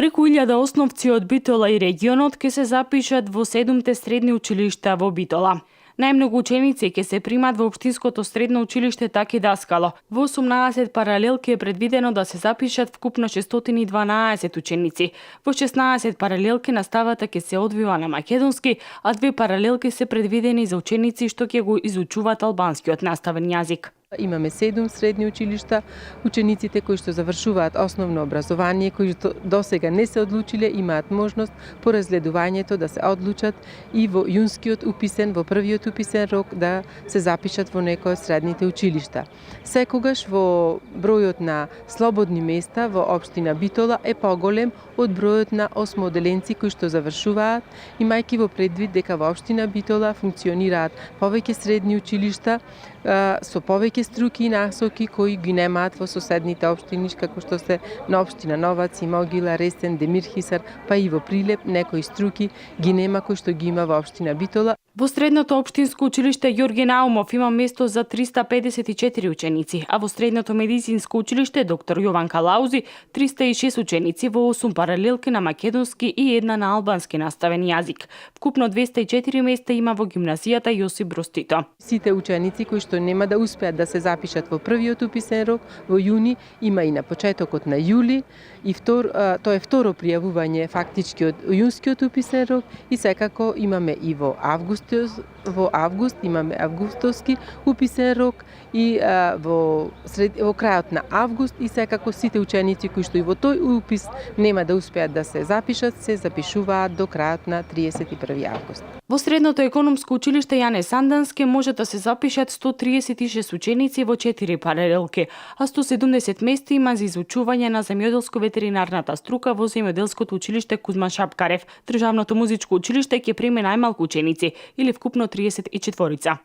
Преку 1000 основци од Битола и регионот ќе се запишат во 7 средни училишта во Битола. Најмногу ученици ќе се примат во Општинското средно училиште Таки Даскало. Во 18 паралелки е предвидено да се запишат вкупно 612 ученици. Во 16 паралелки наставата ќе се одвива на македонски, а 2 паралелки се предвидени за ученици што ќе го изучуваат албанскиот наставен јазик. Имаме 7 средни училишта. Учениците кои што завршуваат основно образование, кои што досега не се одлучиле, имаат можност по разгледувањето да се одлучат и во јунскиот уписен, во првиот уписен рок да се запишат во некој од средните училишта. Секогаш во бројот на слободни места во општина Битола е поголем од бројот на осмоделенци кои што завршуваат, имајќи во предвид дека во општина Битола функционираат повеќе средни училишта со повеќе струки и насоки кои ги немаат во соседните општини, како што се на општина Новац, Могила, Ресен, Демирхисар, па и во Прилеп некои струки ги нема кои што ги има во општина Битола. Во средното општинско училиште Јорги Наумов има место за 354 ученици, а во средното медицинско училиште Доктор Јован Калаузи 306 ученици во 8 паралелки на македонски и 1 на албански наставен јазик. Вкупно 204 места има во гимназијата Јосип Броз Тито. Сите ученици кои што нема да успеат да се запишат во првиот уписен рок во јуни, има и на почетокот на јули, и тоа е второ пријавување фактички од јунскиот уписен рок, и секако имаме и во август имаме августоски уписен рок и во крајот на август, и секако сите ученици кои што и во тој упис нема да успеат да се запишат, се запишуваат до крајот на 31 август. Во средното економско училиште Јане Сандански може да се запишат 136 ученици во 4 паралелки, а 170 места има за изучување на земјоделско-ветеринарната струка во земјоделското училиште Кузман Шапкарев. Државното музичко училиште ќе приме најмалку ученици, или вкупно 34.